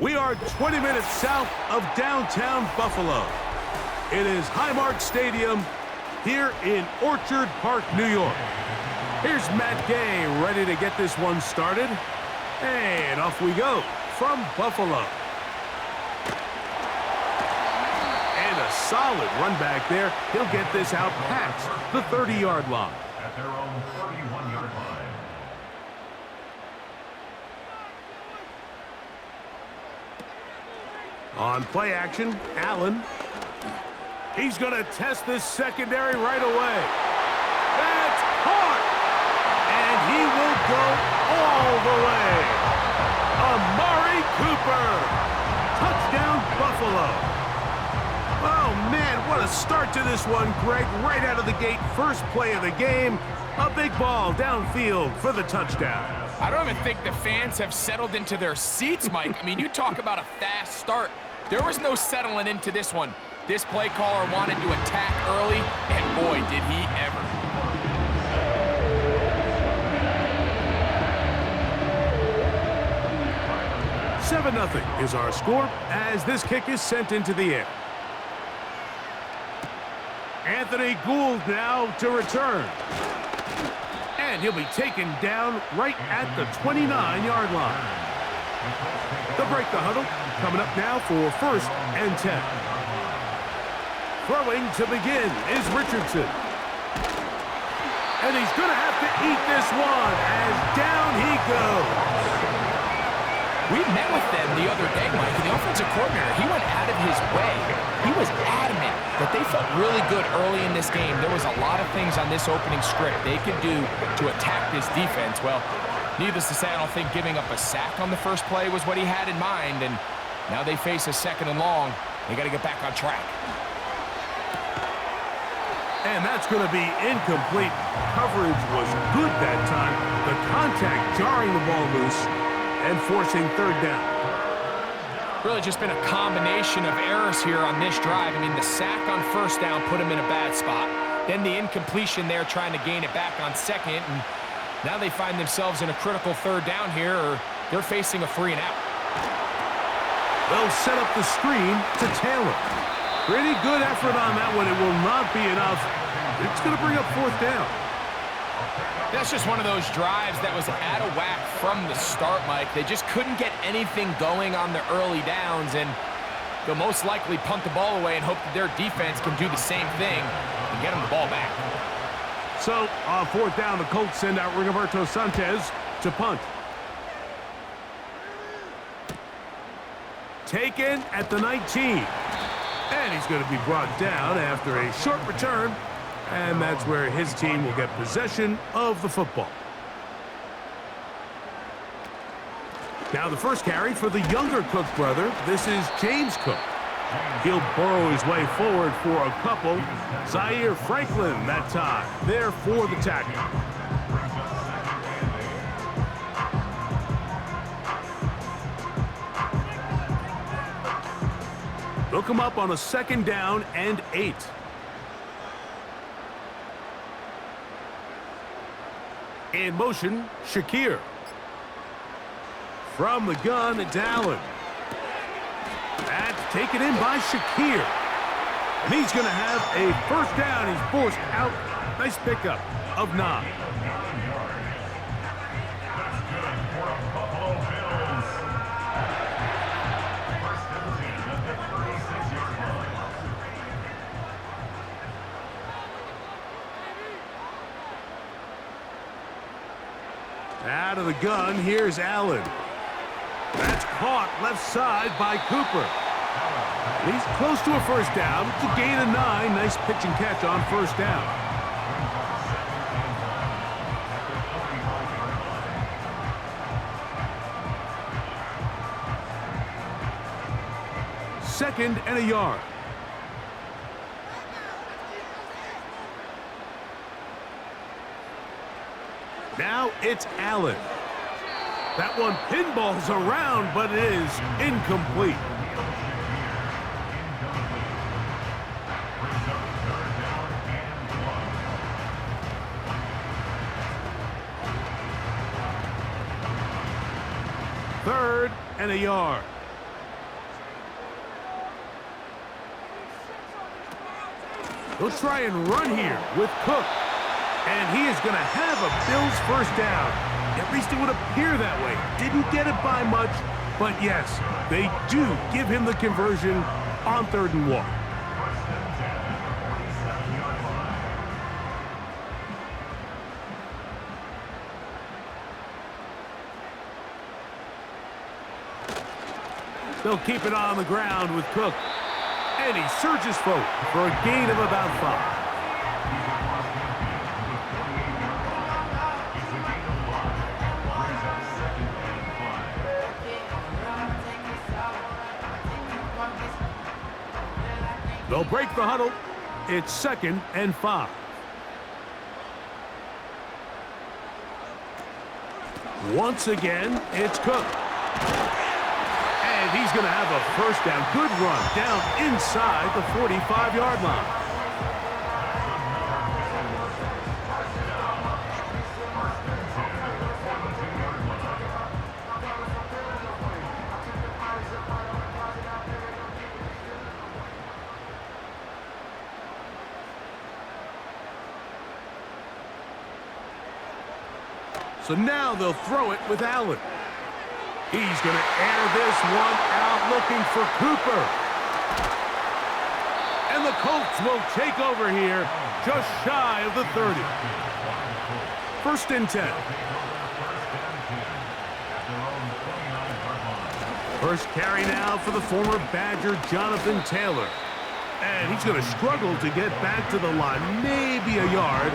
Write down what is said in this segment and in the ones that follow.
We are 20 minutes south of downtown Buffalo. It is Highmark Stadium here in Orchard Park, New York. Here's Matt Gay ready to get this one started. And off we go from Buffalo. And a solid run back there. He'll get this out past the 30-yard line. At their own 31-yard line. On play action, Allen. He's going to test this secondary right away. That's caught! And he will go all the way. Amari Cooper. Touchdown, Buffalo. Oh, man, what a start to this one, Greg. Right out of the gate, first play of the game. A big ball downfield for the touchdown. I don't even think the fans have settled into their seats, Mike. I mean, you talk about a fast start. There was no settling into this one. This play caller wanted to attack early, and boy, did he ever. $7-0 is our score as this kick is sent into the air. Anthony Gould now to return. And he'll be taken down right at the 29-yard line. They'll break the huddle. Coming up now for 1st and 10. Throwing to begin is Richardson. And he's going to have to eat this one as down he goes. We met with them the other day, Mike, and the offensive coordinator, he went out of his way. He was adamant that they felt really good early in this game. There was a lot of things on this opening script they could do to attack this defense. Well, needless to say, I don't think giving up a sack on the first play was what he had in mind, and now they face a 2nd and long. They got to get back on track. And that's going to be incomplete. Coverage was good that time. The contact jarring the ball loose and forcing 3rd down. Really just been a combination of errors here on this drive. I mean, the sack on 1st down put him in a bad spot. Then the incompletion there trying to gain it back on 2nd. And now they find themselves in a critical 3rd down here, or they're facing a 3 and out. They'll set up the screen to Taylor. Pretty good effort on that one. It will not be enough. It's going to bring up 4th down. That's just one of those drives that was out of whack from the start, Mike. They just couldn't get anything going on the early downs, and they'll most likely punt the ball away and hope that their defense can do the same thing and get them the ball back. So, on 4th down, the Colts send out Rigoberto Sanchez to punt. Taken at the 19. And he's going to be brought down after a short return. And that's where his team will get possession of the football. Now the first carry for the younger Cook brother. This is James Cook. He'll burrow his way forward for a couple. Zaire Franklin that time there for the tackle. They'll come up on a 2nd down and 8. In motion, Shakir. From the gun, it's Allen. That's taken in by Shakir. And he's going to have a 1st down. He's forced out. Nice pickup of 9. Out of the gun, here's Allen. That's caught left side by Cooper. He's close to a 1st down. It's a gain of 9. Nice pitch and catch on 1st down. Second and a yard. Now it's Allen. That one pinballs around, but it is incomplete. Third and a yard. He'll try and run here with Cook. And he is going to have a Bills first down. At least it would appear that way. Didn't get it by much, but yes, they do give him the conversion on 3rd and 1. They'll keep it on the ground with Cook. And he surges forward for a gain of about 5. They'll break the huddle. It's 2nd and 5. Once again, it's Cook. And he's going to have a first down. Good run down inside the 45-yard line. So now they'll throw it with Allen. He's going to air this one out looking for Cooper. And the Colts will take over here just shy of the 30. 1st and 10. First carry now for the former Badger Jonathan Taylor. And he's going to struggle to get back to the line, maybe a yard.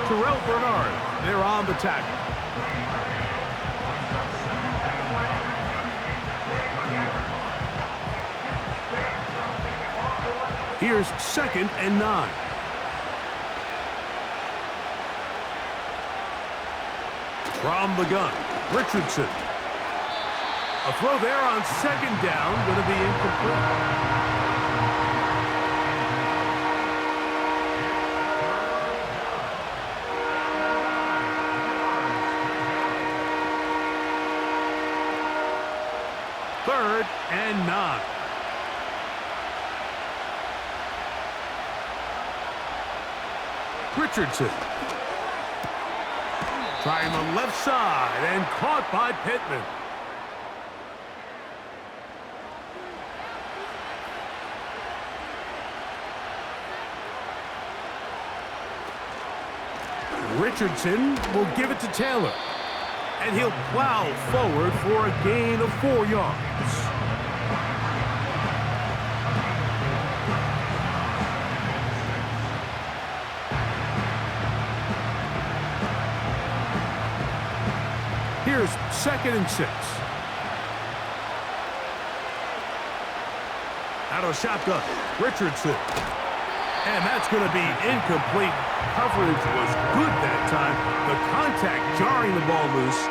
Terrell Bernard, they're on the tackle. Here's 2nd and 9. From the gun, Richardson. A throw there on 2nd down, going to be incomplete. Third and 9. Richardson. Trying the left side and caught by Pittman. Richardson will give it to Taylor. And he'll plow forward for a gain of 4 yards. Here's 2nd and 6. Out of shotgun, Richardson. And that's going to be incomplete. Coverage was good that time. The contact jarring the ball loose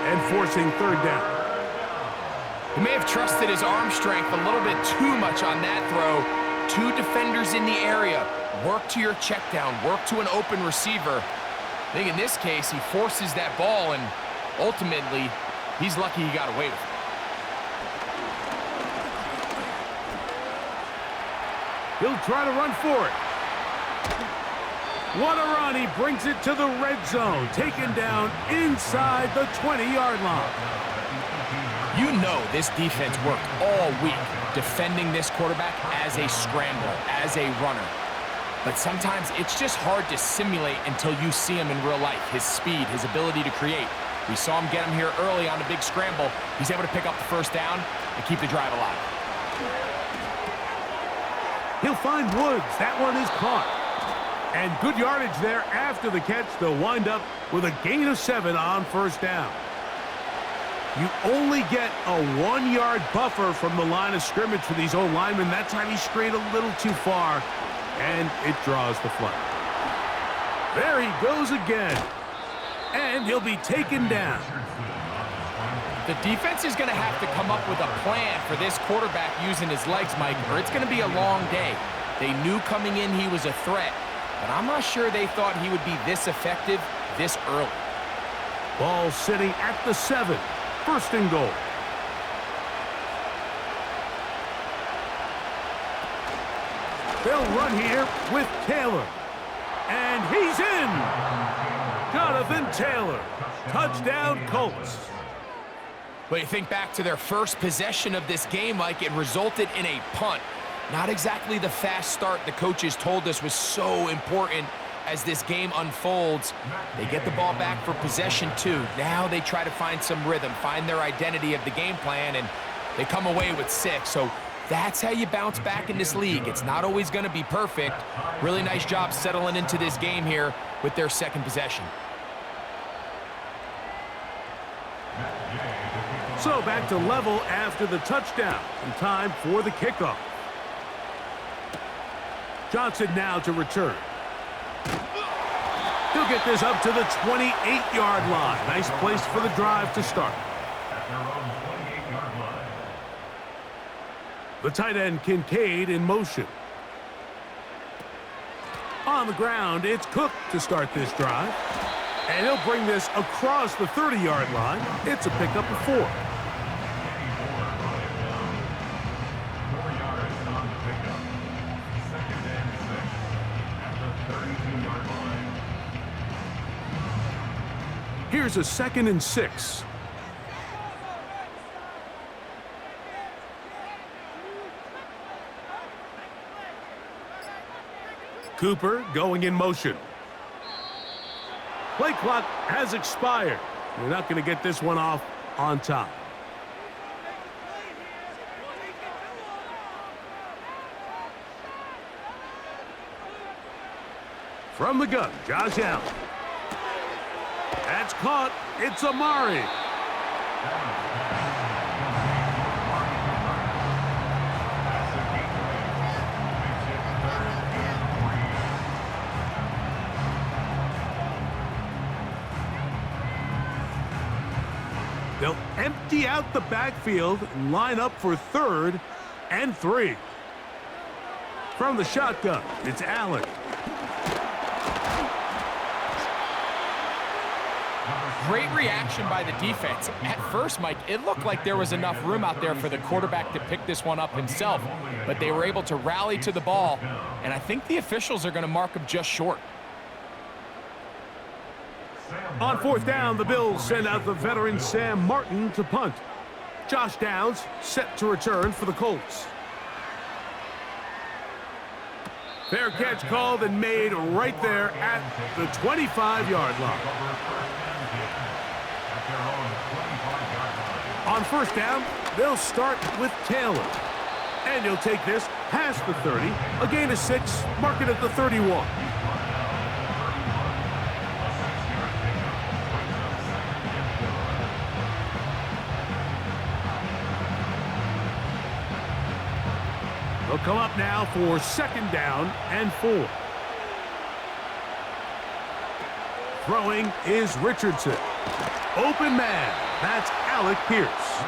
and forcing 3rd down. He may have trusted his arm strength a little bit too much on that throw. 2 defenders in the area. Work to your check down. Work to an open receiver. I think in this case, he forces that ball, and ultimately, he's lucky he got away with it. He'll try to run for it. What a run. He brings it to the red zone. Taken down inside the 20-yard line. You know this defense worked all week defending this quarterback as a scrambler, as a runner. But sometimes it's just hard to simulate until you see him in real life. His speed, his ability to create. We saw him get him here early on the big scramble. He's able to pick up the first down and keep the drive alive. He'll find Woods. That one is caught. And good yardage there after the catch. They'll wind up with a gain of 7 on first down. You only get a 1-yard buffer from the line of scrimmage for these old linemen. That time he strayed a little too far, and it draws the flag. There he goes again. And he'll be taken down. The defense is going to have to come up with a plan for this quarterback using his legs, Mike, or it's going to be a long day. They knew coming in he was a threat, but I'm not sure they thought he would be this effective this early. Ball sitting at the 7. 1st and goal. They'll run here with Taylor. And he's in! Jonathan Taylor. Touchdown, Colts. But you think back to their first possession of this game, Mike, it resulted in a punt. Not exactly the fast start the coaches told us was so important as this game unfolds. They get the ball back for possession 2. Now they try to find some rhythm, find their identity of the game plan, and they come away with 6. So that's how you bounce back in this league. It's not always going to be perfect. Really nice job settling into this game here with their second possession. So back to level after the touchdown, and time for the kickoff. Johnson now to return. He'll get this up to the 28-yard line. Nice place for the drive to start. At their own 28-yard line. The tight end Kincaid in motion. On the ground, it's Cook to start this drive. And he'll bring this across the 30-yard line. It's a pickup of 4. 4 yards on the pickup. Second and 6 at the 32-yard line. Here's a 2nd and 6. Cooper going in motion. Play clock has expired. You're not going to get this one off on time. From the gun, Josh Allen. That's caught. It's Amari. They'll empty out the backfield and line up for 3rd and 3. From the shotgun, it's Allen. Great reaction by the defense. At first, Mike, it looked like there was enough room out there for the quarterback to pick this one up himself, but they were able to rally to the ball, and I think the officials are going to mark him just short. On 4th down, the Bills send out the veteran Sam Martin to punt. Josh Downs set to return for the Colts. Fair catch called and made right there at the 25-yard line. On 1st down, they'll start with Taylor. And he'll take this past the 30, a gain of 6, mark it at the 31. They'll come up now for 2nd down and 4. Throwing is Richardson. Open man. That's Alec Pierce.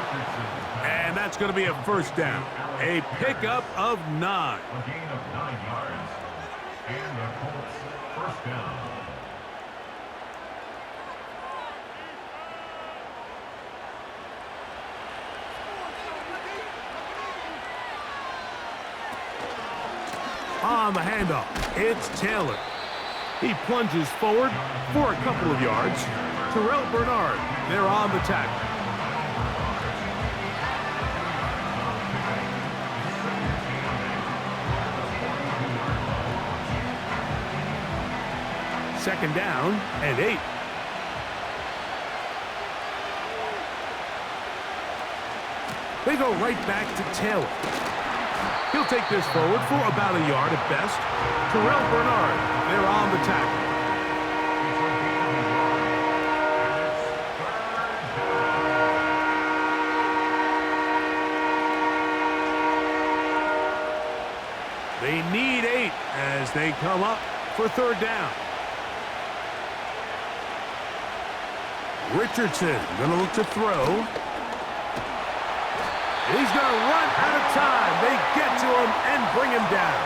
And that's going to be a 1st down. A pickup of 9. A gain of 9 yards. And the Colts 1st down. On the handoff, it's Taylor. He plunges forward for a couple of yards. Terrell Bernard, they're on the tackle. Second down and 8. They go right back to Taylor. He'll take this forward for about a yard at best. Terrell Bernard, they're on the tackle. They need 8 as they come up for 3rd down. Richardson going to look to throw. He's going to run out of time. They get to him and bring him down.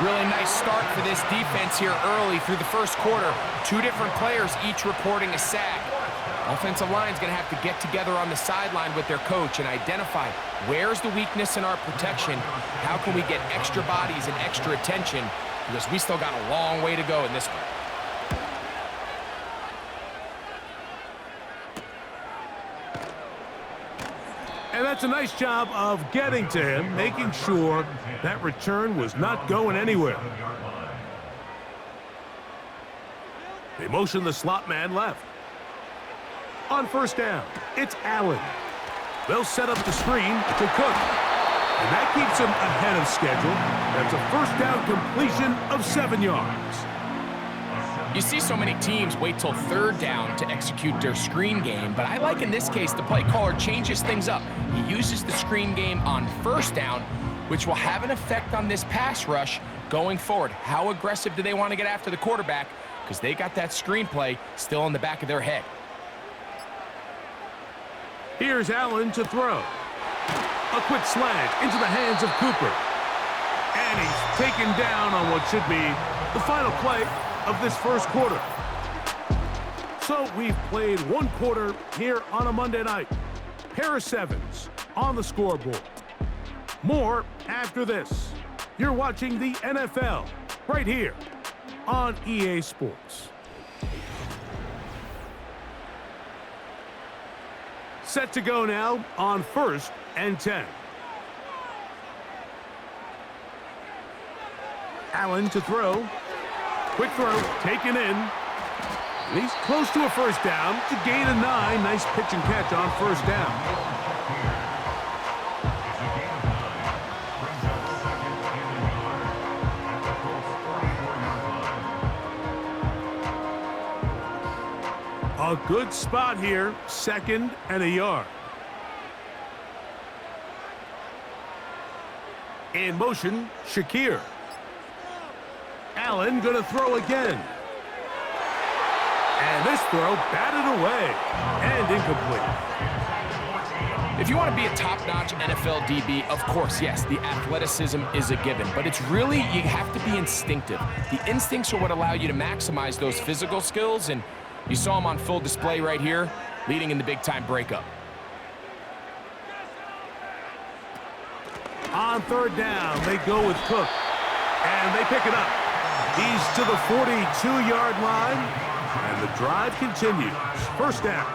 Really nice start for this defense here early through the 1st quarter. 2 different players each reporting a sack. Offensive line's going to have to get together on the sideline with their coach and identify where's the weakness in our protection, how can we get extra bodies and extra attention, because we still got a long way to go in this one. And that's a nice job of getting to him, making sure that return was not going anywhere. They motion the slot man left. On first down, it's Allen. They'll set up the screen to Cook. And that keeps him ahead of schedule. That's a first down completion of 7 yards. You see so many teams wait till third down to execute their screen game, but I like in this case the play caller changes things up. He uses the screen game on first down, which will have an effect on this pass rush going forward. How aggressive do they want to get after the quarterback? Because they got that screen play still in the back of their head. Here's Allen to throw. A quick slant into the hands of Cooper. And he's taken down on what should be the final play of this first quarter. So we've played one quarter here on a Monday night. Pair of sevens on the scoreboard. More after this. You're watching the NFL right here on EA Sports. Set to go now on 1st and 10. Allen to throw. Quick throw, taken in. And he's close to a first down to gain a 9. Nice pitch and catch on first down. A good spot here, 2nd and a yard. In motion, Shakir. Allen gonna throw again. And this throw batted away and incomplete. If you want to be a top-notch NFL DB, of course, yes, the athleticism is a given, but it's really, you have to be instinctive. The instincts are what allow you to maximize those physical skills, and you saw him on full display right here, leading in the big-time breakup. On 3rd down, they go with Cook, and they pick it up. He's to the 42-yard line, and the drive continues. First down.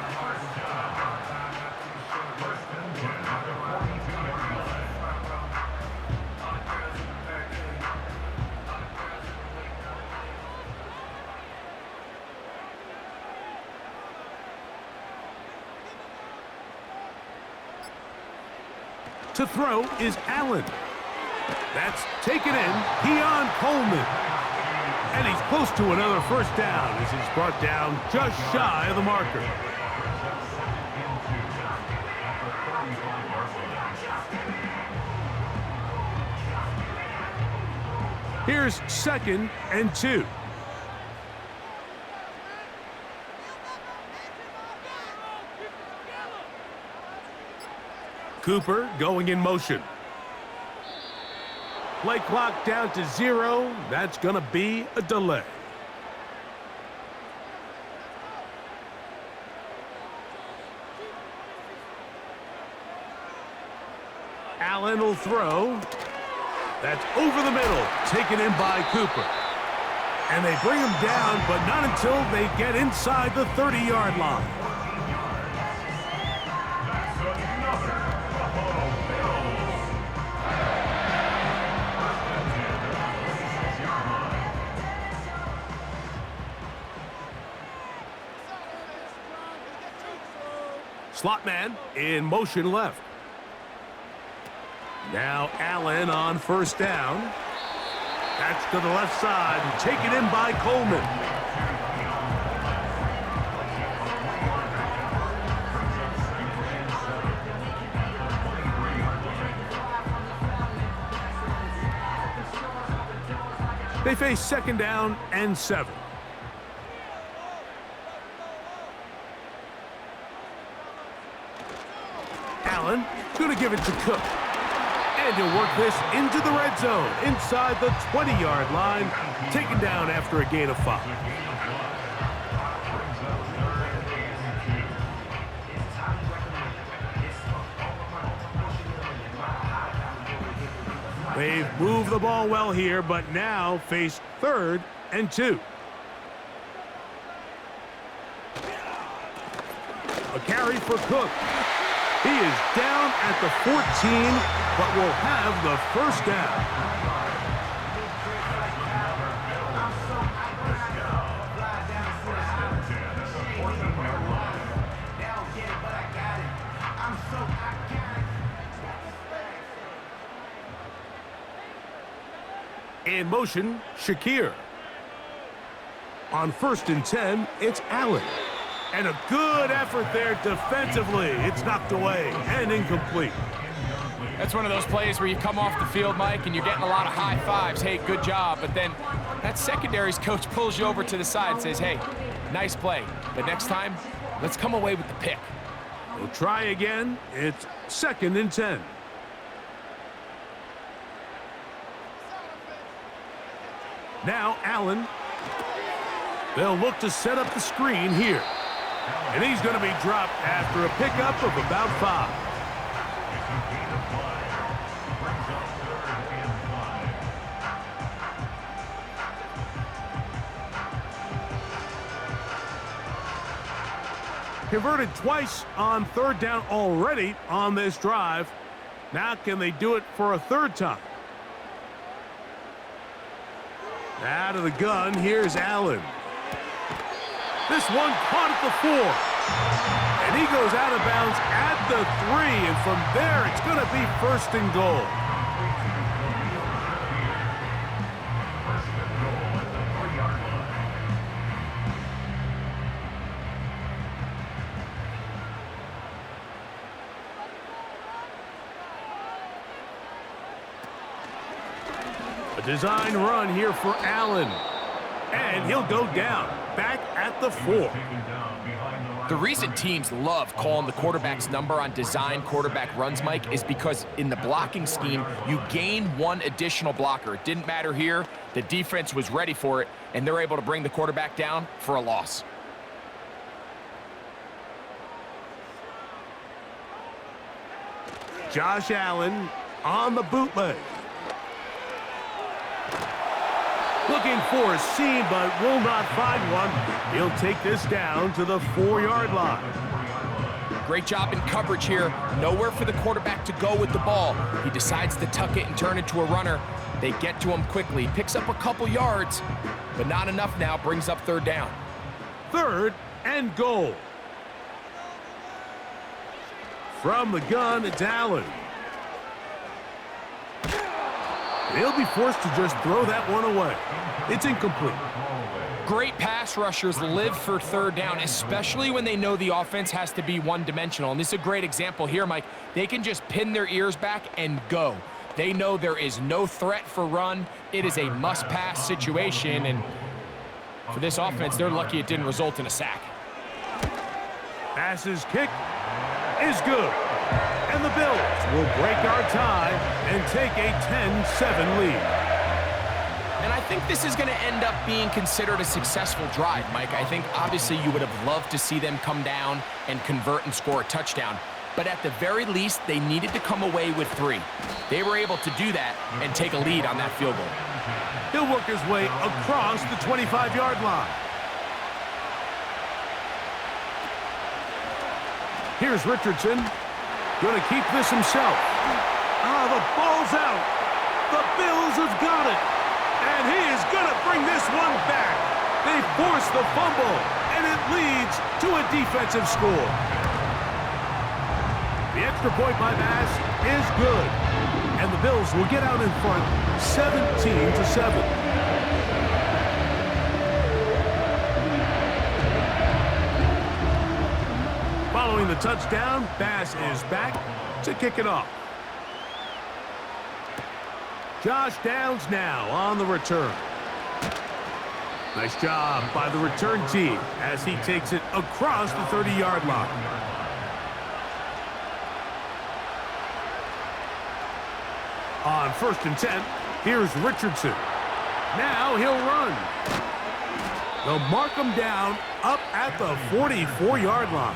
To throw is Allen. That's taken in. Keon Coleman. And he's close to another first down as he's brought down just shy of the marker. Here's 2nd and 2. Cooper going in motion. Play clock down to 0. That's going to be a delay. Allen will throw. That's over the middle, taken in by Cooper. And they bring him down, but not until they get inside the 30-yard line. Slot man in motion left. Now Allen on first down. That's to the left side, taken in by Coleman. They face 2nd down and 7. Allen going to give it to Cook. And he'll work this into the red zone, inside the 20-yard line, taken down after a gain of 5. They've moved the ball well here, but now face 3rd and 2. A carry for Cook. He is down at the 14, but will have the first down. In motion, Shakir. On 1st and 10, it's Allen. And a good effort there defensively. It's knocked away and incomplete. That's one of those plays where you come off the field, Mike, and you're getting a lot of high fives. Hey, good job. But then that secondary's coach pulls you over to the side and says, hey, nice play. But next time, let's come away with the pick. We'll try again. It's 2nd and 10. Now Allen. They'll look to set up the screen here. And he's going to be dropped after a pickup of about 5. Converted twice on 3rd down already on this drive. Now can they do it for a 3rd time? Out of the gun, here's Allen. This one caught at the 4. And he goes out of bounds at the 3. And from there, it's going to be 1st and goal. A design run here for Allen. And he'll go down, back at the 4. The reason teams love calling the quarterback's number on design quarterback runs, Mike, is because in the blocking scheme, you gain one additional blocker. It didn't matter here. The defense was ready for it, and they're able to bring the quarterback down for a loss. Josh Allen on the bootleg. Looking for a seam, but will not find one. He'll take this down to the 4-yard line. Great job in coverage here. Nowhere for the quarterback to go with the ball. He decides to tuck it and turn it to a runner. They get to him quickly. Picks up a couple yards, but not enough now. Brings up 3rd down. 3rd and goal. From the gun, it's Allen. They'll be forced to just throw that one away. It's incomplete. Great pass rushers live for 3rd down, especially when they know the offense has to be one-dimensional. And this is a great example here, Mike. They can just pin their ears back and go. They know there is no threat for run. It is a must-pass situation. And for this offense, they're lucky it didn't result in a sack. Pass's kick is good. And the Bills will break our tie and take a 10-7 lead. And I think this is going to end up being considered a successful drive, Mike. I think obviously you would have loved to see them come down and convert and score a touchdown. But at the very least, they needed to come away with 3. They were able to do that and take a lead on that field goal. He'll work his way across the 25-yard line. Here's Richardson. Going to keep this himself. The ball's out. The Bills have got it. And he is going to bring this one back. They force the fumble, and it leads to a defensive score. The extra point by Bass is good. And the Bills will get out in front 17-7. Following the touchdown, Bass is back to kick it off. Josh Downs now on the return. Nice job by the return team as he takes it across the 30-yard line. On 1st and 10, here's Richardson. Now he'll run. They'll mark him down up at the 44-yard line.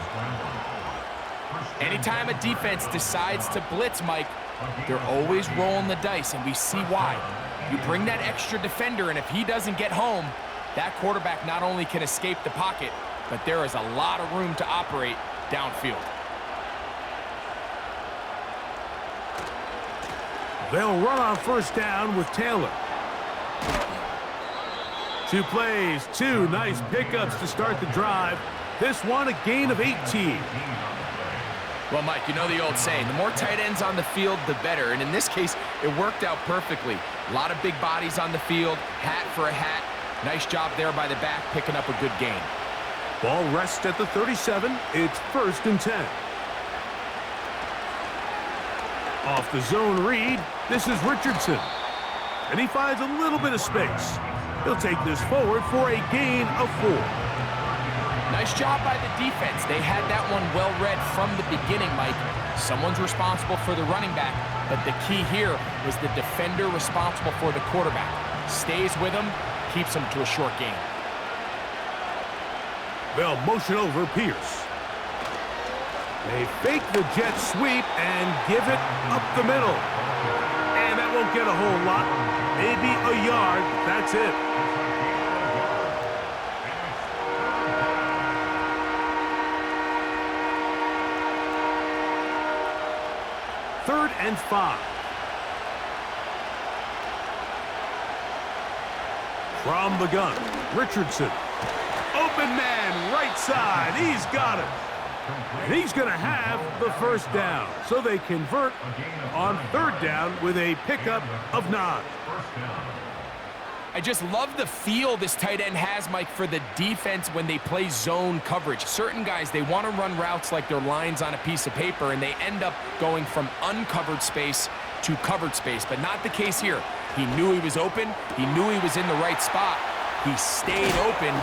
Anytime a defense decides to blitz, Mike, they're always rolling the dice, and we see why. You bring that extra defender, and if he doesn't get home, that quarterback not only can escape the pocket, but there is a lot of room to operate downfield. They'll run on first down with Taylor. 2 plays, 2 nice pickups to start the drive. This one a gain of 18. Well, Mike, you know the old saying, the more tight ends on the field, the better. And in this case, it worked out perfectly. A lot of big bodies on the field, hat for a hat. Nice job there by the back, picking up a good gain. Ball rests at the 37. It's 1st and 10. Off the zone read, this is Richardson. And he finds a little bit of space. He'll take this forward for a gain of 4. Nice job by the defense. They had that one well read from the beginning, Mike. Someone's responsible for the running back, but the key here was the defender responsible for the quarterback. Stays with him, keeps him to a short gain. They'll motion over Pierce. They fake the jet sweep and give it up the middle. And that won't get a whole lot. Maybe a yard. That's it. Third and 5. From the gun, Richardson. Open man, right side. He's got it. And he's going to have the first down. So they convert on 3rd down with a pickup of 9. I just love the feel this tight end has, Mike, for the defense when they play zone coverage. Certain guys, they want to run routes like they're lines on a piece of paper, and they end up going from uncovered space to covered space, but not the case here. He knew he was open. He knew he was in the right spot. He stayed open.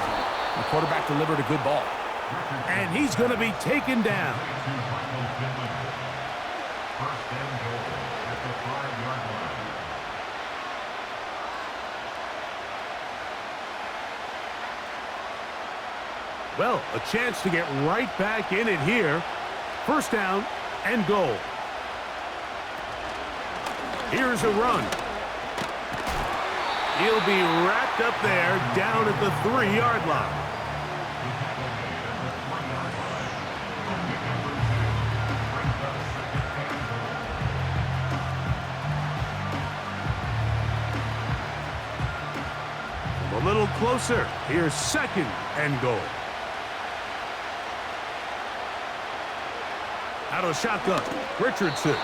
The quarterback delivered a good ball. And he's going to be taken down. Well, a chance to get right back in it here. 1st down and goal. Here's a run. He'll be wrapped up there down at the 3-yard line. A little closer. Here's 2nd and goal. Out of shotgun, Richardson.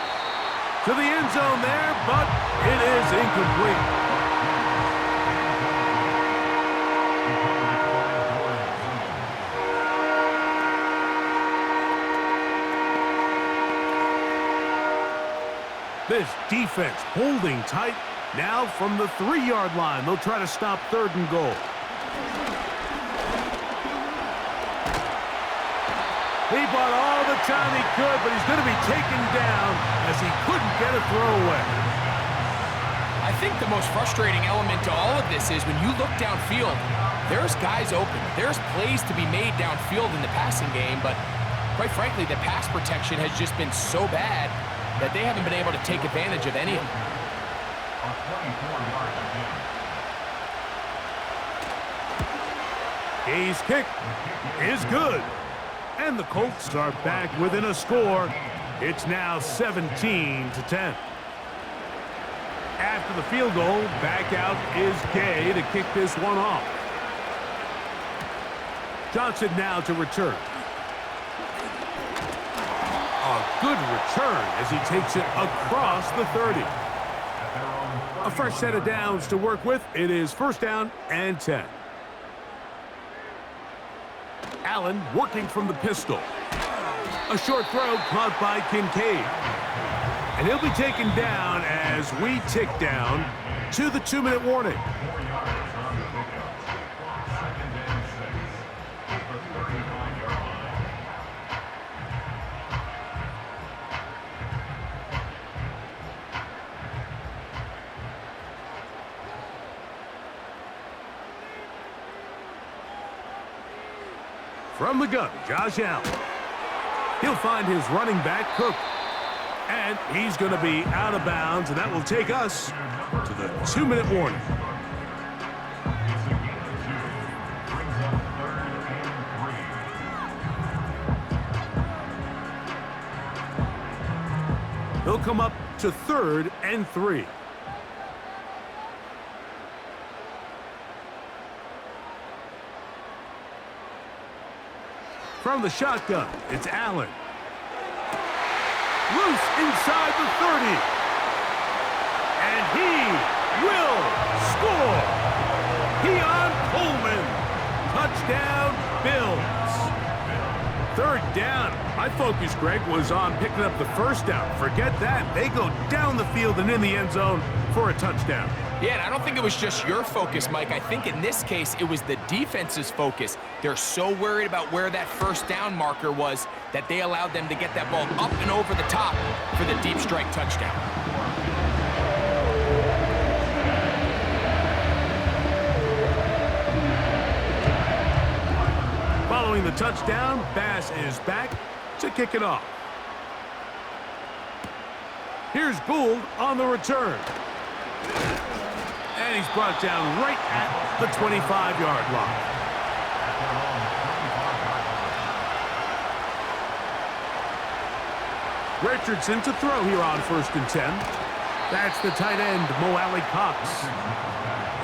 To the end zone there, but it is incomplete. This defense holding tight. Now from the 3-yard line, they'll try to stop 3rd and goal. He bought all the time he could, but he's going to be taken down as he couldn't get a throwaway. I think the most frustrating element to all of this is when you look downfield, there's guys open. There's plays to be made downfield in the passing game, but quite frankly, the pass protection has just been so bad that they haven't been able to take advantage of any of them. His kick is good. And the Colts are back within a score. It's now 17-10. After the field goal, back out is Gay to kick this one off. Johnson now to return. A good return as he takes it across the 30. A fresh set of downs to work with. It is 1st down and 10. Allen working from the pistol. A short throw caught by Kincaid. And he'll be taken down as we tick down to the 2-minute warning. From the gun, Josh Allen. He'll find his running back, Cook. And he's going to be out of bounds, and that will take us to the 2-minute warning. He'll come up to 3rd and 3. From the shotgun, it's Allen. Loose inside the 30. And he will score. Keon Coleman. Touchdown, Bills. 3rd down. My focus, Greg, was on picking up the 1st down. Forget that. They go down the field and in the end zone for a touchdown. Yeah, and I don't think it was just your focus, Mike. I think in this case, it was the defense's focus. They're so worried about where that 1st down marker was that they allowed them to get that ball up and over the top for the deep strike touchdown. Following the touchdown, Bass is back to kick it off. Here's Gould on the return. And he's brought down right at the 25-yard line. Richardson to throw here on 1st and 10. That's the tight end, Mo Alley Cox.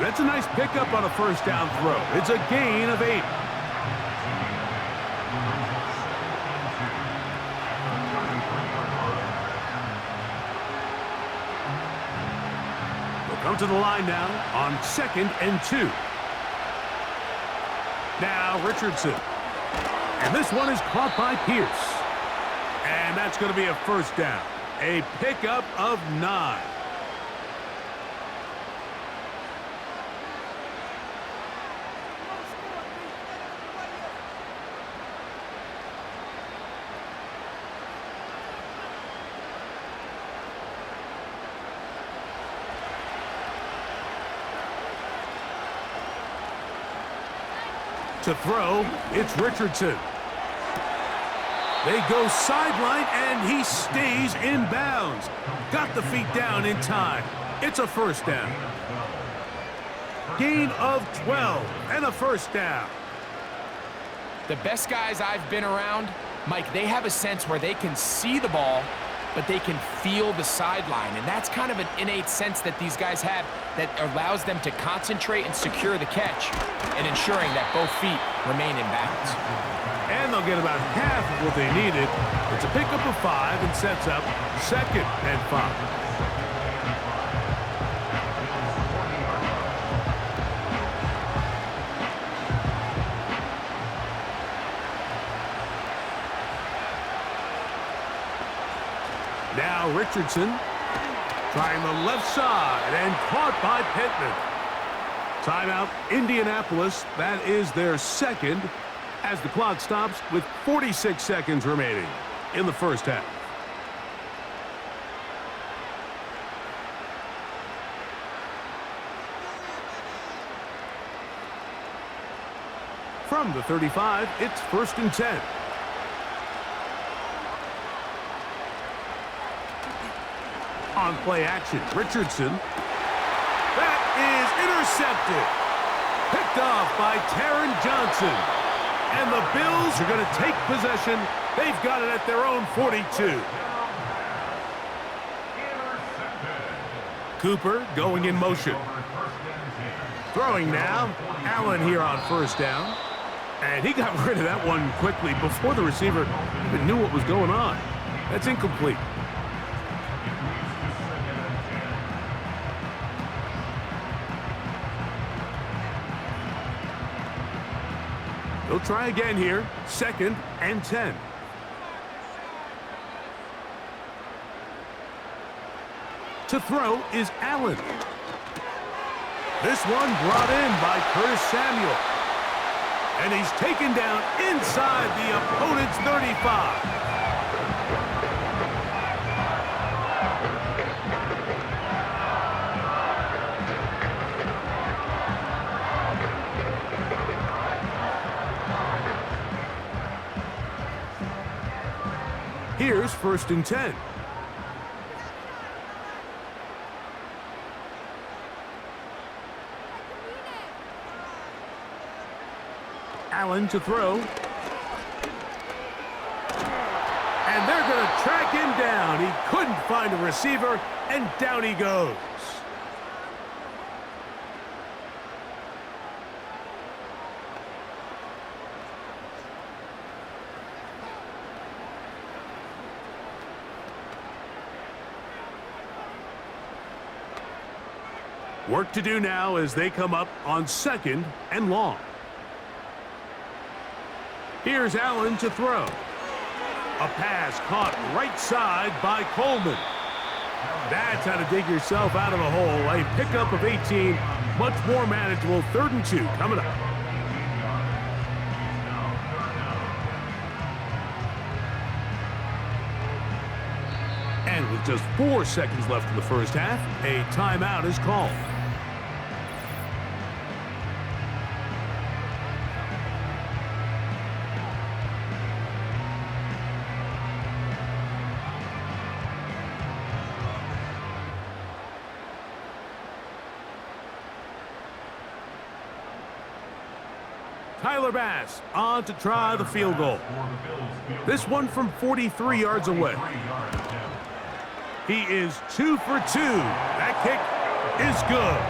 That's a nice pickup on a 1st down throw. It's a gain of 8. Come to the line now on 2nd and 2. Now Richardson. And this one is caught by Pierce. And that's going to be a 1st down. A pickup of 9. To throw, it's Richardson. They go sideline, and he stays in bounds. Got the feet down in time. It's a 1st down. Gain of 12 and a 1st down. The best guys I've been around, Mike, they have a sense where they can see the ball, but they can feel the sideline. And that's kind of an innate sense that these guys have that allows them to concentrate and secure the catch and ensuring that both feet remain in bounds. And they'll get about half of what they needed. It's a pickup of 5 and sets up 2nd and 5. Now Richardson trying the left side and caught by Pittman. Timeout, Indianapolis. That is their 2nd as the clock stops with 46 seconds remaining in the 1st half. From the 35, it's 1st and 10. On play action, Richardson. That is intercepted. Picked off by Taron Johnson. And the Bills are going to take possession. They've got it at their own 42. Cooper going in motion. Throwing now. Allen here on 1st down. And he got rid of that one quickly before the receiver even knew what was going on. That's incomplete. They'll try again here. 2nd and 10. To throw is Allen. This one brought in by Curtis Samuel. And he's taken down inside the opponent's 35. Here's 1st and 10. Allen to throw. And they're going to track him down. He couldn't find a receiver, and down he goes. Work to do now as they come up on 2nd and long. Here's Allen to throw. A pass caught right side by Coleman. That's how to dig yourself out of a hole. A pickup of 18, much more manageable. 3rd and 2 coming up. And with just 4 seconds left in the first half, a timeout is called. Tyler Bass on to try the field goal. This one from 43 yards away. He is 2 for 2. That kick is good.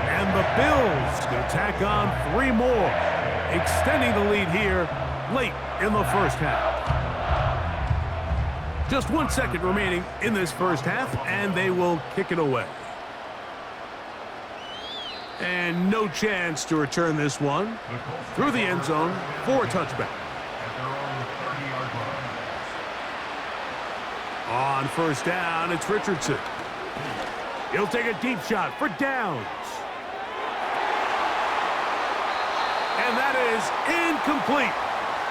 And the Bills going to tack on 3 more, extending the lead here late in the first half. Just 1 second remaining in this first half, and they will kick it away. And no chance to return this one through the end zone for a touchback. On 1st down, it's Richardson. He'll take a deep shot for downs. And that is incomplete.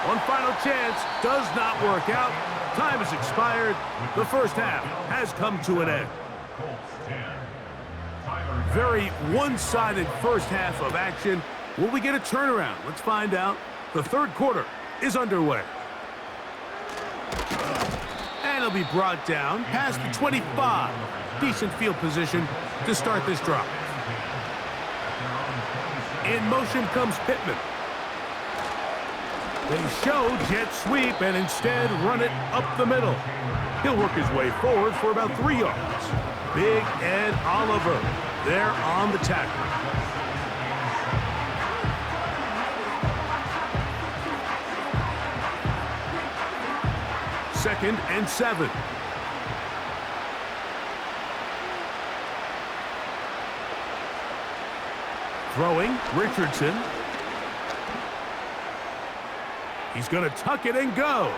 One final chance does not work out. Time has expired. The first half has come to an end. Very one-sided first half of action. Will we get a turnaround? Let's find out. The 3rd quarter is underway. And it'll be brought down past the 25. Decent field position to start this drive. In motion comes Pittman. They show jet sweep and instead run it up the middle. He'll work his way forward for about 3 yards. Big Ed Oliver there on the tackle. Second and 7. Throwing, Richardson. He's going to tuck it and go.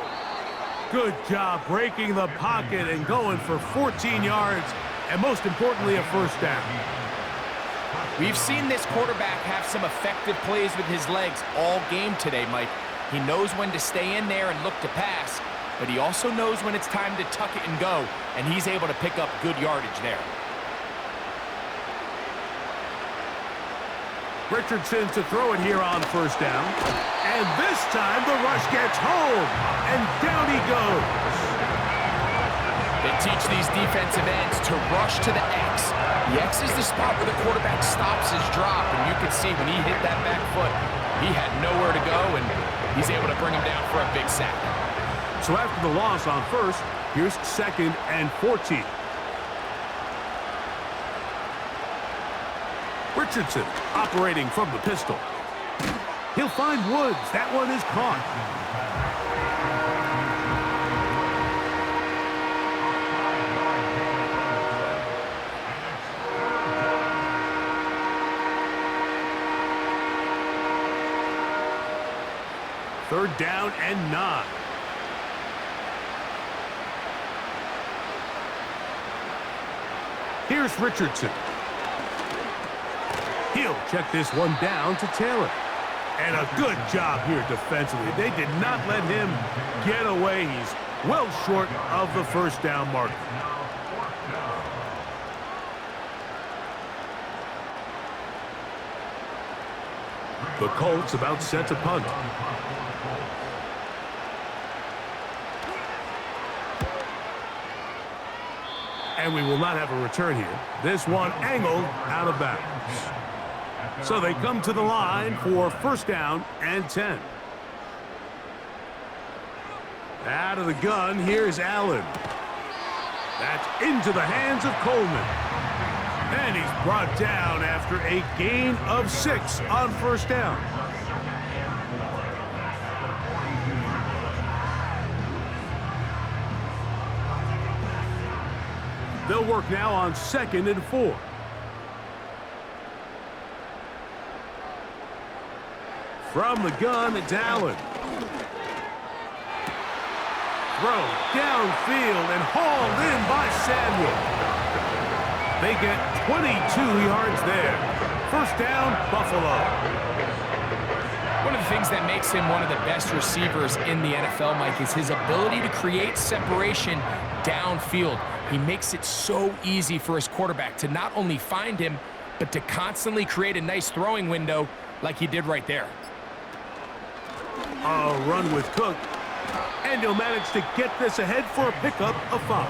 Good job breaking the pocket and going for 14 yards, and most importantly, a 1st down. We've seen this quarterback have some effective plays with his legs all game today, Mike. He knows when to stay in there and look to pass, but he also knows when it's time to tuck it and go, and he's able to pick up good yardage there. Richardson to throw it here on 1st down. And this time the rush gets home, and down he goes. They teach these defensive ends to rush to the X. The X is the spot where the quarterback stops his drop, and you can see when he hit that back foot, he had nowhere to go, and he's able to bring him down for a big sack. So after the loss on 1st, here's 2nd and 14. Richardson operating from the pistol. He'll find Woods. That one is caught. Third down and 9. Here's Richardson. He'll check this one down to Taylor. And a good job here defensively. They did not let him get away. He's well short of the 1st down mark. The Colts about set to punt. And we will not have a return here. This one angled out of bounds. So they come to the line for first down and 10. Out of the gun, here's Allen. That's into the hands of Coleman. And he's brought down after a gain of 6 on first down. They'll work now on 2nd and 4. From the gun, it's Allen. Throw downfield and hauled in by Samuel. They get 22 yards there. First down, Buffalo. One of the things that makes him one of the best receivers in the NFL, Mike, is his ability to create separation downfield. He makes it so easy for his quarterback to not only find him, but to constantly create a nice throwing window like he did right there. A run with Cook. And he'll manage to get this ahead for a pickup of 5.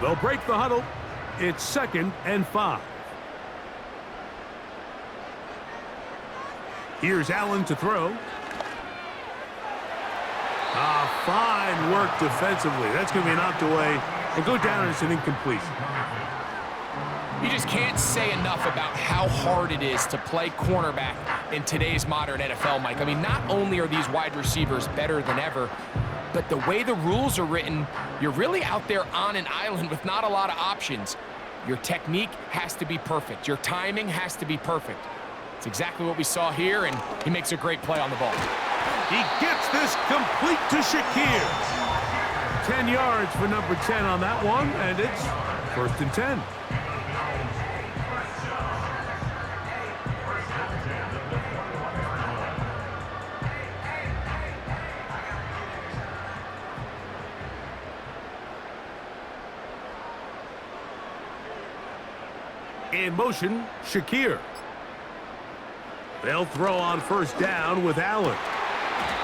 They'll break the huddle. It's 2nd and 5. Here's Allen to throw. Fine work defensively. That's going to be knocked away and go down as an incompletion. You just can't say enough about how hard it is to play cornerback in today's modern NFL, Mike. I mean, not only are these wide receivers better than ever, but the way the rules are written, you're really out there on an island with not a lot of options. Your technique has to be perfect. Your timing has to be perfect. It's exactly what we saw here, and he makes a great play on the ball. He gets this complete to Shakir. 10 yards for number 10 on that one, and it's 1st and 10. In motion, Shakir. They'll throw on first down with Allen.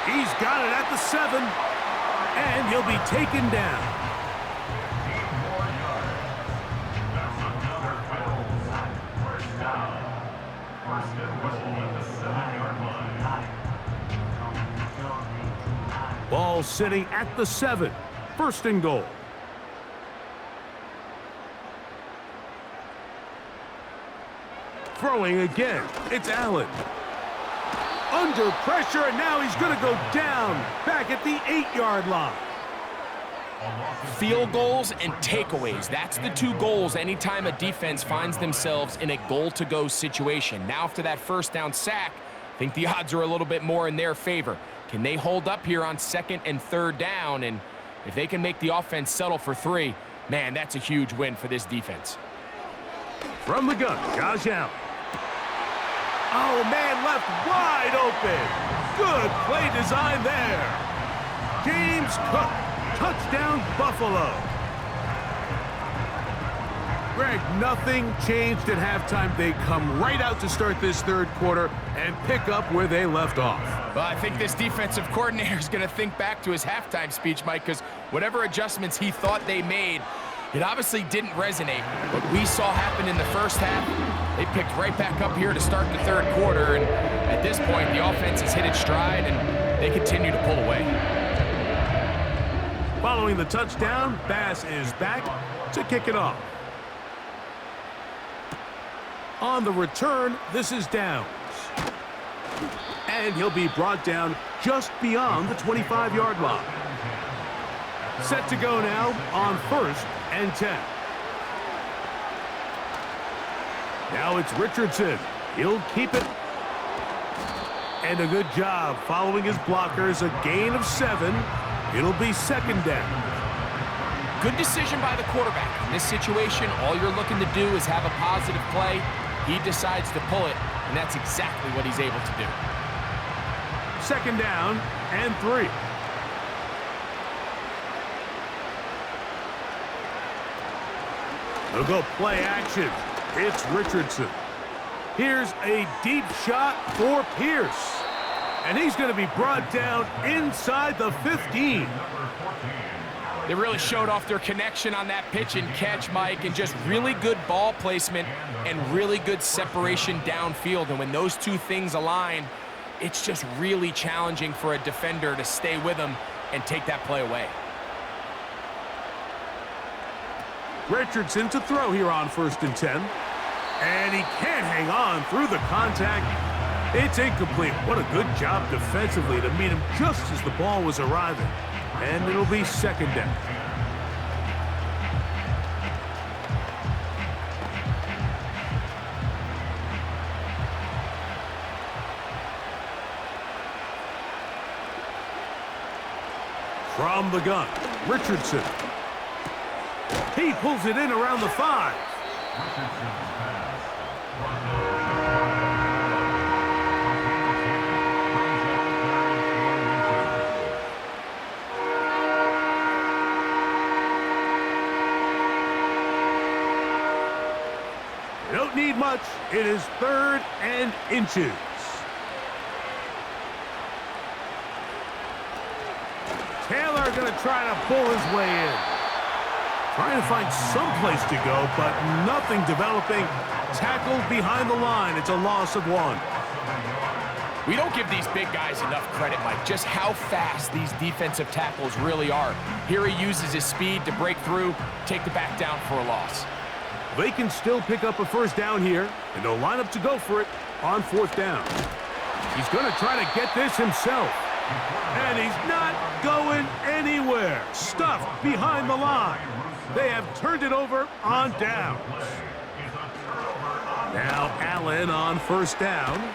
He's got it at the 7, and he'll be taken down. Ball sitting at the 7, 1st and goal. Throwing again, it's Allen. Under pressure, and now he's going to go down back at the 8-yard line. Field goals and takeaways. That's the 2 goals anytime a defense finds themselves in a goal-to-go situation. Now after that first down sack, I think the odds are a little bit more in their favor. Can they hold up here on 2nd and 3rd down? And if they can make the offense settle for 3, man, that's a huge win for this defense. From the gun, Josh Allen. Oh, man, left wide open. Good play design there. James Cook, touchdown Buffalo. Greg, nothing changed at halftime. They come right out to start this 3rd quarter and pick up where they left off. Well, I think this defensive coordinator is going to think back to his halftime speech, Mike, because whatever adjustments he thought they made, it obviously didn't resonate. What we saw happen in the first half, they picked right back up here to start the 3rd quarter, and at this point, the offense has hit its stride, and they continue to pull away. Following the touchdown, Bass is back to kick it off. On the return, this is Downs. And he'll be brought down just beyond the 25-yard line. Set to go now on 1st and 10. Now it's Richardson. He'll keep it. And a good job following his blockers. A gain of 7. It'll be 2nd down. Good decision by the quarterback. In this situation, all you're looking to do is have a positive play. He decides to pull it, and that's exactly what he's able to do. 2nd down and 3. They'll go play action. It's Richardson. Here's a deep shot for Pierce. And he's going to be brought down inside the 15. They really showed off their connection on that pitch and catch, Mike, and just really good ball placement and really good separation downfield. And when those two things align, it's just really challenging for a defender to stay with them and take that play away. Richardson to throw here on 1st and 10. And he can't hang on through the contact. It's incomplete. What a good job defensively to meet him just as the ball was arriving. And it'll be 2nd down. From the gun, Richardson. He pulls it in around the 5. They don't need much. It is 3rd and inches. Taylor going to try to pull his way in. Trying to find some place to go, but nothing developing. Tackled behind the line. It's a loss of 1. We don't give these big guys enough credit, Mike, just how fast these defensive tackles really are. Here he uses his speed to break through, take the back down for a loss. They can still pick up a 1st down here, and they'll line up to go for it on 4th down. He's going to try to get this himself. And he's not going anywhere. Stuffed behind the line. They have turned it over on down. Now Allen on 1st down.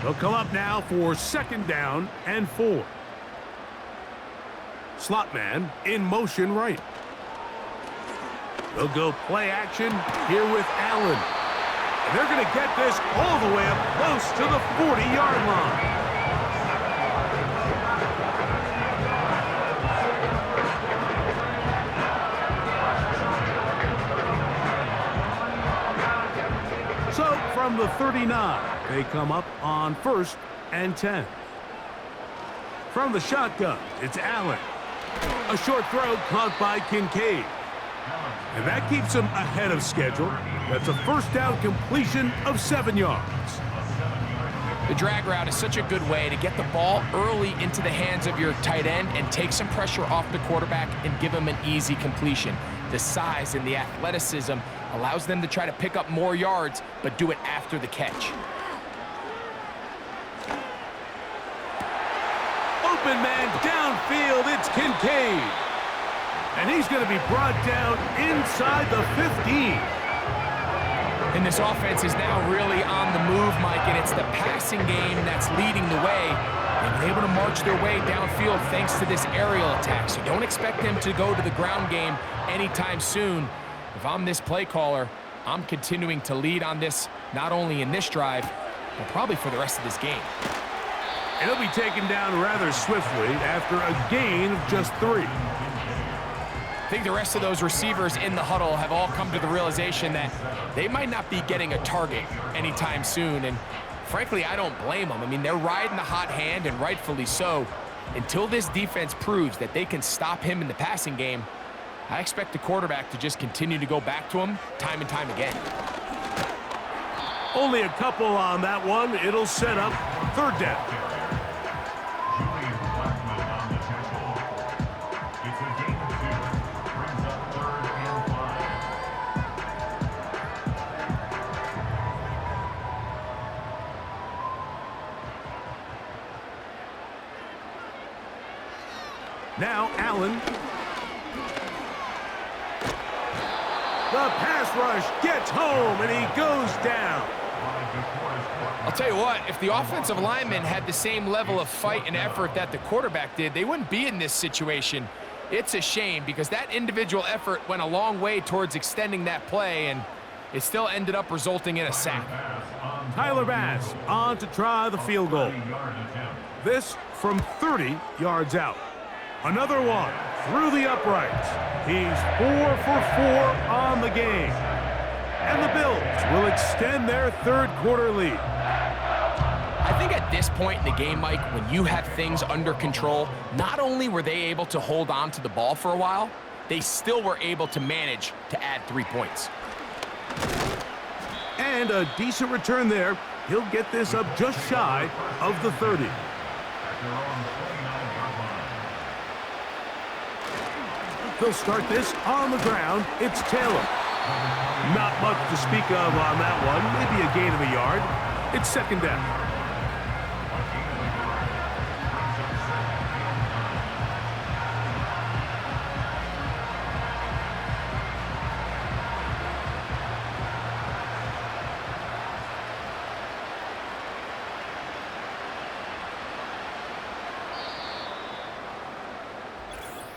They'll come up now for 2nd down and 4. Slot man in motion right. They'll go play action here with Allen. And they're going to get this all the way up close to the 40-yard line. So from the 39, they come up on 1st and 10. From the shotgun, it's Allen. A short throw caught by Kincaid. And that keeps him ahead of schedule. That's a 1st down completion of 7 yards. The drag route is such a good way to get the ball early into the hands of your tight end and take some pressure off the quarterback and give him an easy completion. The size and the athleticism allows them to try to pick up more yards, but do it after the catch. Open man downfield, it's Kincaid. And he's going to be brought down inside the 15. And this offense is now really on the move, Mike, and it's the passing game that's leading the way. They've been able to march their way downfield thanks to this aerial attack. So don't expect them to go to the ground game anytime soon. If I'm this play caller, I'm continuing to lead on this, not only in this drive, but probably for the rest of this game. And he'll be taken down rather swiftly after a gain of just 3. I think the rest of those receivers in the huddle have all come to the realization that they might not be getting a target anytime soon. And frankly, I don't blame them. I mean, they're riding the hot hand, and rightfully so. Until this defense proves that they can stop him in the passing game, I expect the quarterback to just continue to go back to him time and time again. Only a couple on that one. It'll set up 3rd down. Now Allen. The pass rush gets home, and he goes down. I'll tell you what, if the offensive linemen had the same level of fight and effort that the quarterback did, they wouldn't be in this situation. It's a shame because that individual effort went a long way towards extending that play, and it still ended up resulting in a sack. Tyler Bass on to try the field goal. This from 30 yards out. Another one through the uprights. He's 4 for 4 on the game. And the Bills will extend their third quarter lead. I think at this point in the game, Mike, when you have things under control, not only were they able to hold on to the ball for a while, they still were able to manage to add 3 points. And a decent return there. He'll get this up just shy of the 30. They'll start this on the ground. It's Taylor. Not much to speak of on that one. Maybe a gain of a yard. It's second down.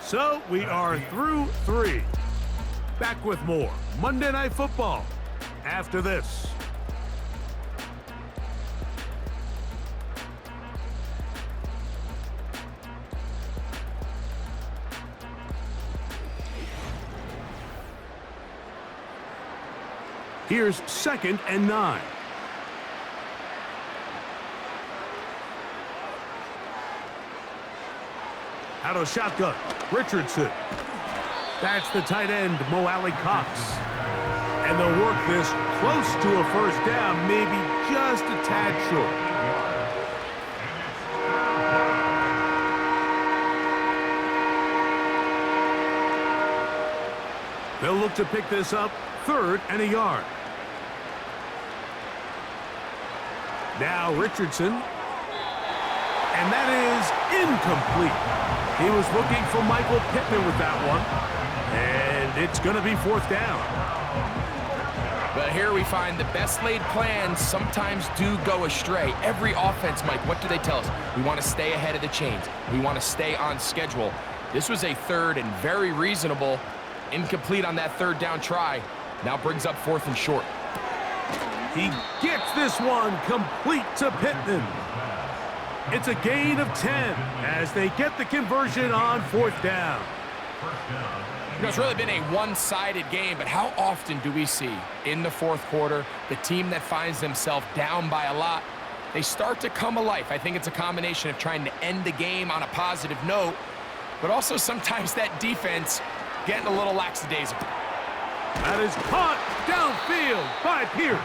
So we are through 3. Back with more Monday Night Football after this. Here's 2nd and 9. Out of shotgun, Richardson. That's the tight end, Mo Alley Cox. And they'll work this close to a first down, maybe just a tad short. They'll look to pick this up 3rd and a yard. Now Richardson. And that is incomplete. He was looking for Michael Pittman with that one. And it's going to be 4th down. Well, here we find the best laid plans sometimes do go astray. Every offense, Mike, what do they tell us? We want to stay ahead of the chains. We want to stay on schedule. This was a 3rd and very reasonable. Incomplete on that 3rd down try. Now brings up 4th and short. He gets this one complete to Pittman. It's a gain of 10 as they get the conversion on 4th down. You know, it's really been a one-sided game, but how often do we see in the 4th quarter the team that finds themselves down by a lot, they start to come alive? I think it's a combination of trying to end the game on a positive note, but also sometimes that defense getting a little lackadaisical. That is caught downfield by Pierce.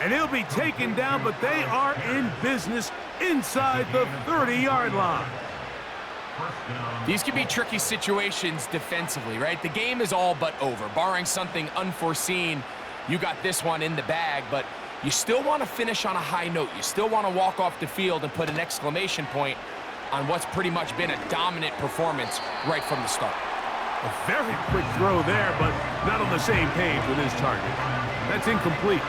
And he'll be taken down, but they are in business inside the 30-yard line. These can be tricky situations defensively, right? The game is all but over. Barring something unforeseen, you got this one in the bag, but you still want to finish on a high note. You still want to walk off the field and put an exclamation point on what's pretty much been a dominant performance right from the start. A very quick throw there, but not on the same page with his target. That's incomplete.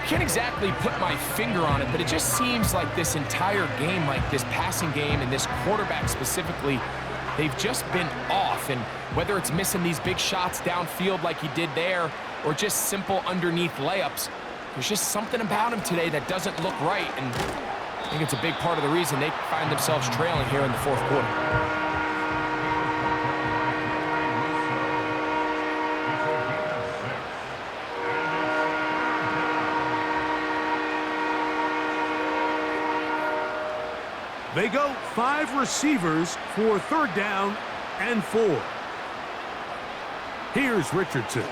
Can't exactly put my finger on it, but it just seems like this entire game, like this passing game and this quarterback specifically, they've just been off. And whether it's missing these big shots downfield like he did there or just simple underneath layups, there's just something about him today that doesn't look right. And I think it's a big part of the reason they find themselves trailing here in the 4th quarter. They go 5 receivers for 3rd down and 4. Here's Richardson.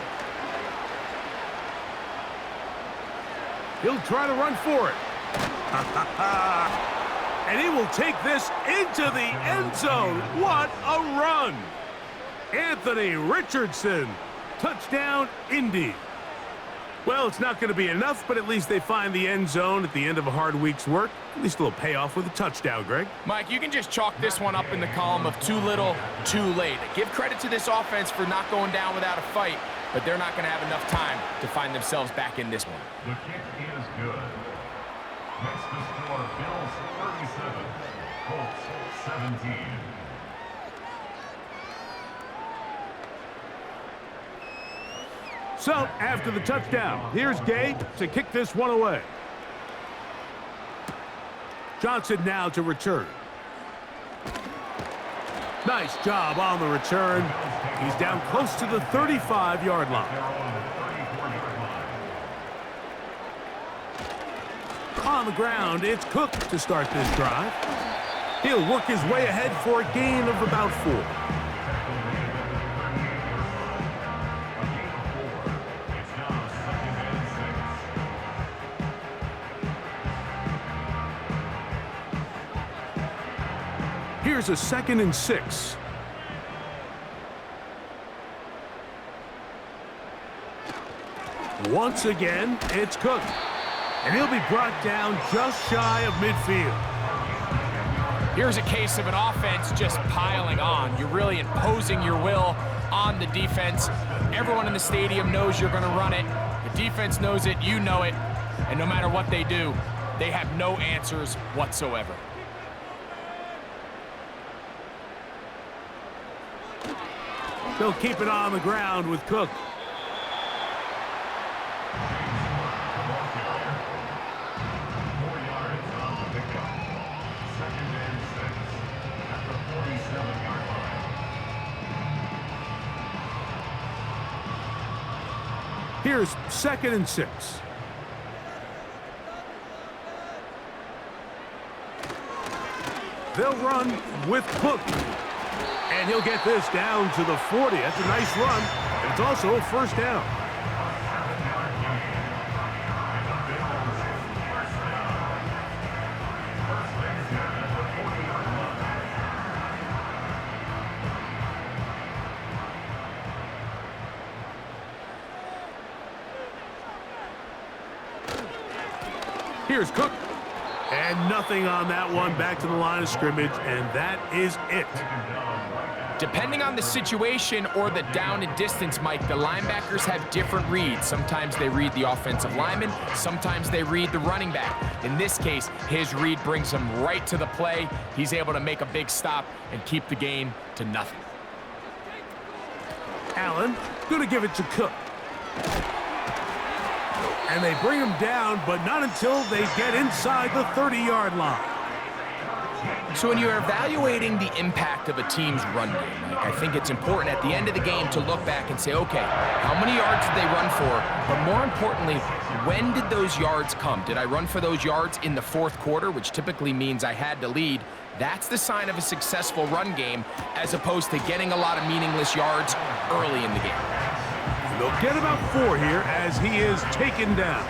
He'll try to run for it. And he will take this into the end zone. What a run! Anthony Richardson. Touchdown, Indy. Well, it's not going to be enough, but at least they find the end zone at the end of a hard week's work. At least a little payoff with a touchdown, Greg. Mike, you can just chalk this one up in the column of too little, too late. Give credit to this offense for not going down without a fight, but they're not going to have enough time to find themselves back in this one. The kick is good. Next to score, Bills 37, Colts 17. So, after the touchdown, here's Gabe to kick this one away. Johnson now to return. Nice job on the return. He's down close to the 35-yard line. On the ground, it's Cook to start this drive. He'll work his way ahead for a gain of about 4. Here's a 2nd and 6. Once again, it's Cook. And he'll be brought down just shy of midfield. Here's a case of an offense just piling on. You're really imposing your will on the defense. Everyone in the stadium knows you're going to run it. The defense knows it, you know it. And no matter what they do, they have no answers whatsoever. They'll keep it on the ground with Cook. Here's 2nd and 6. They'll run with Cook. And he'll get this down to the 40. That's a nice run. And it's also a first down. Here's Cook. And nothing on that one. Back to the line of scrimmage, and that is it. Depending on the situation or the down and distance, Mike, the linebackers have different reads. Sometimes they read the offensive lineman. Sometimes they read the running back. In this case, his read brings him right to the play. He's able to make a big stop and keep the gain to nothing. Allen going to give it to Cook. And they bring him down, but not until they get inside the 30-yard line. So when you're evaluating the impact of a team's run game, Mike, I think it's important at the end of the game to look back and say, okay, how many yards did they run for? But more importantly, when did those yards come? Did I run for those yards in the 4th quarter, which typically means I had to lead? That's the sign of a successful run game, as opposed to getting a lot of meaningless yards early in the game. They'll get about 4 here as he is taken down.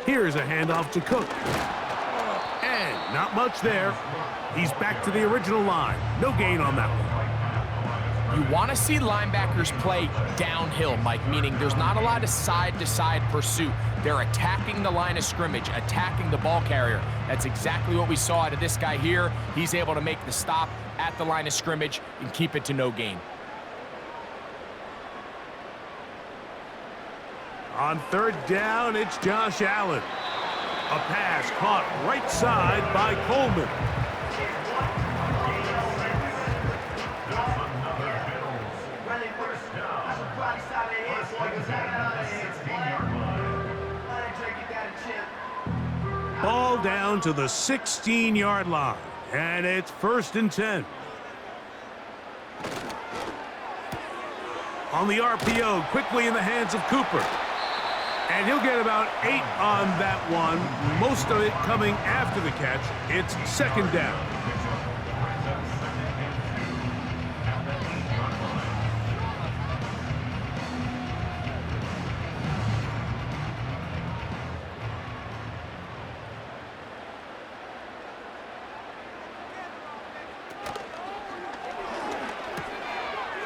Here's a handoff to Cook. And not much there. He's back to the original line. No gain on that one. You want to see linebackers play downhill, Mike, meaning there's not a lot of side-to-side pursuit. They're attacking the line of scrimmage, attacking the ball carrier. That's exactly what we saw out of this guy here. He's able to make the stop at the line of scrimmage and keep it to no gain. On 3rd down, it's Josh Allen. A pass caught right side by Coleman. Ball down to the 16-yard line, and it's 1st and 10. On the RPO, quickly in the hands of Cooper. And he'll get about 8 on that one, most of it coming after the catch. It's 2nd down.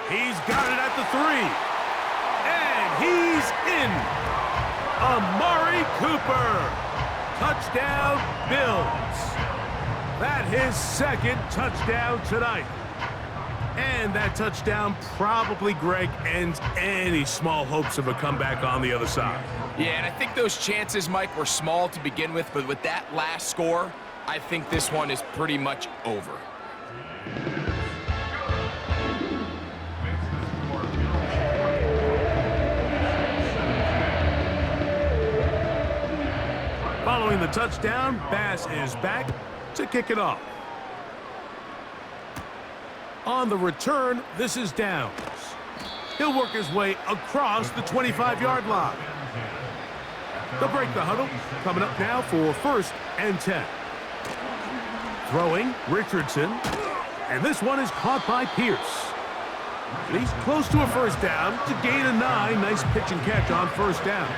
He's got it at the 3. And he's in. Amari Cooper. Touchdown, Bills. That's his 2nd touchdown tonight. And that touchdown probably, Greg, ends any small hopes of a comeback on the other side. Yeah, and I think those chances, Mike, were small to begin with, but with that last score, I think this one is pretty much over. Following the touchdown, Bass is back to kick it off. On the return, this is Downs. He'll work his way across the 25-yard line. They'll break the huddle. Coming up now for 1st and 10. Throwing, Richardson. And this one is caught by Pierce. He's close to a first down to gain a 9. Nice pitch and catch on first down.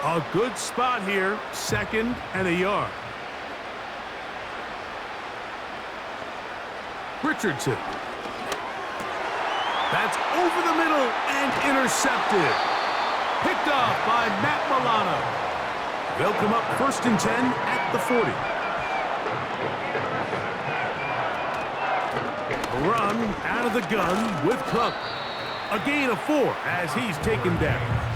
A good spot here, 2nd and a yard. Richardson. That's over the middle and intercepted. Picked off by Matt Milano. They'll come up 1st and 10 at the 40. A run out of the gun with Cook. A gain of 4 as he's taken down.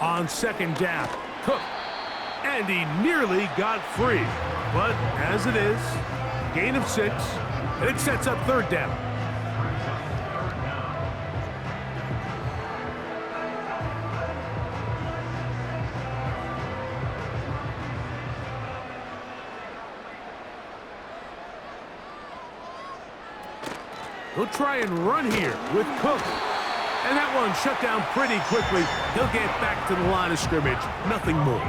On 2nd down, Cook. And he nearly got free. But as it is, gain of 6, and it sets up 3rd down. He'll try and run here with Cook. And that one shut down pretty quickly. He'll get back to the line of scrimmage. Nothing more.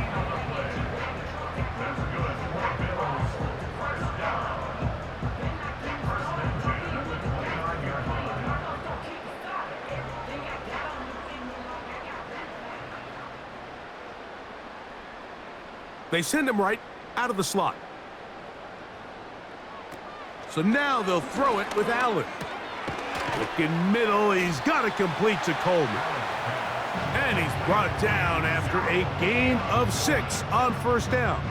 They send him right out of the slot. So now they'll throw it with Allen. Looking middle, he's got it complete to Coleman. And he's brought down after a gain of 6 on 1st down.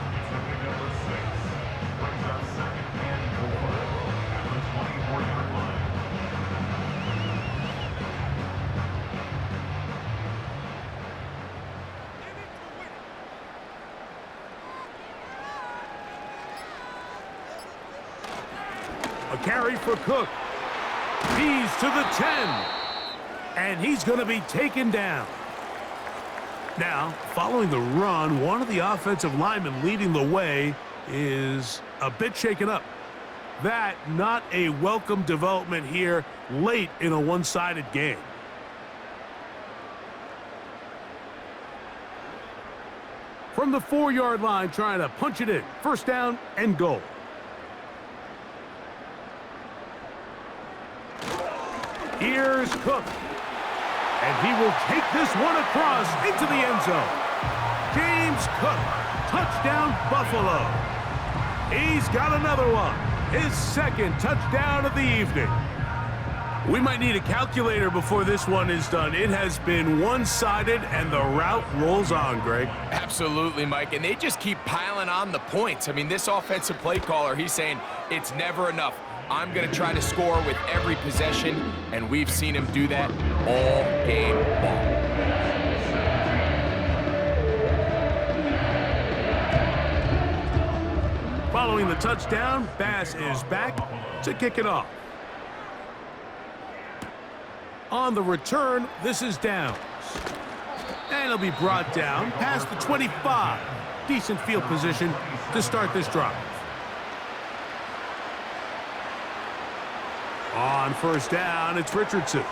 A carry for Cook. He's to the 10. And he's going to be taken down. Now, following the run, one of the offensive linemen leading the way is a bit shaken up. That not a welcome development here late in a one-sided game. From the 4-yard line, trying to punch it in. 1st down and goal. Here's Cook. And he will take this one across into the end zone. James Cook, touchdown Buffalo. He's got another one. His 2nd touchdown of the evening. We might need a calculator before this one is done. It has been one-sided, and the route rolls on, Greg. Absolutely, Mike, and they just keep piling on the points. I mean, this offensive play caller, he's saying it's never enough. I'm going to try to score with every possession, and we've seen him do that all game long. Following the touchdown, Bass is back to kick it off. On the return, this is Downs. And he'll be brought down past the 25. Decent field position to start this drive. On 1st down, it's Richardson.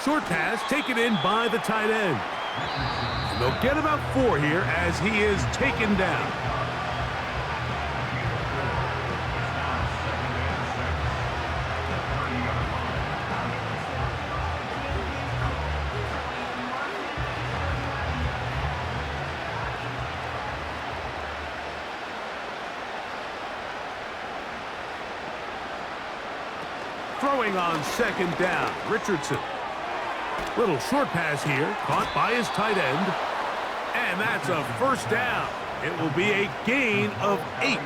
Short pass taken in by the tight end. And they'll get about 4 here as he is taken down. throwing on second down. Richardson. Little short pass here, caught by his tight end. And that's a first down. It will be a gain of 8.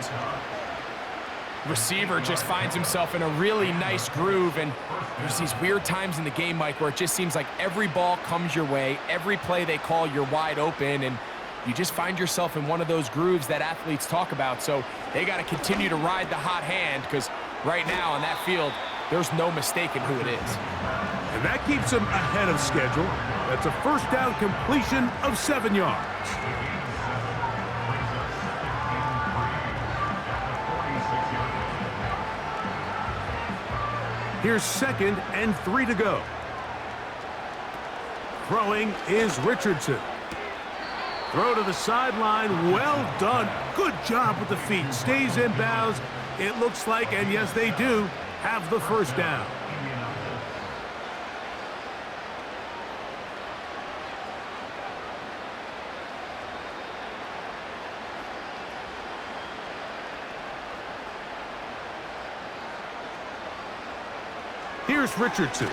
Receiver just finds himself in a really nice groove, and there's these weird times in the game, Mike, where it just seems like every ball comes your way, every play they call, you're wide open, and you just find yourself in one of those grooves that athletes talk about. So they got to continue to ride the hot hand, because right now on that field, there's no mistaking who it is. And that keeps him ahead of schedule. That's a first down completion of 7 yards. Here's 2nd and 3 to go. Throwing is Richardson. Throw to the sideline. Well done. Good job with the feet. Stays in bounds. It looks like, and yes, they do, have the first down. Here's Richardson.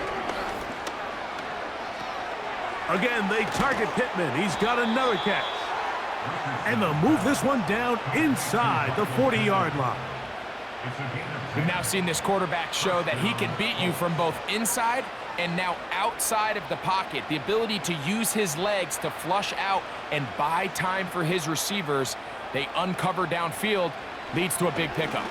Again, they target Pittman. He's got another catch. And they'll move this one down inside the 40-yard line. We've now seen this quarterback show that he can beat you from both inside and now outside of the pocket. The ability to use his legs to flush out and buy time for his receivers. They uncover downfield, leads to a big pickup.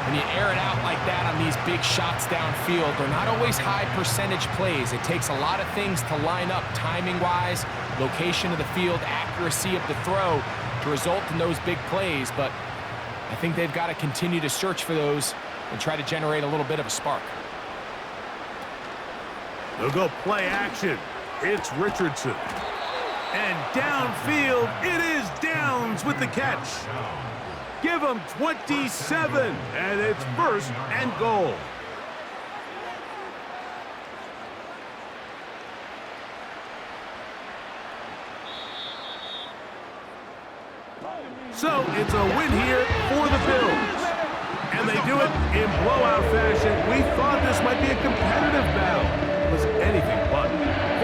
When you air it out like that on these big shots downfield, they're not always high percentage plays. It takes a lot of things to line up timing-wise, location of the field, accuracy of the throw to result in those big plays. But I think they've got to continue to search for those and try to generate a little bit of a spark. They'll go play action. It's Richardson. And downfield, it is Downs with the catch. Give him 27, and it's 1st and goal. So it's a win here for the Bills. And they do it in blowout fashion. We thought this might be a competitive battle. It was anything but.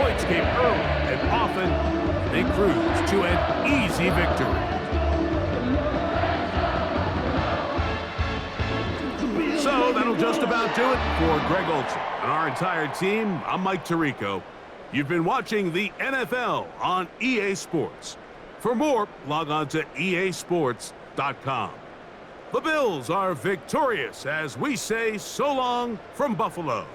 Points came early and often. They cruise to an easy victory. So that'll just about do it for Greg Olson and our entire team. I'm Mike Tirico. You've been watching the NFL on EA Sports. For more, log on to easports.com. The Bills are victorious as we say so long from Buffalo.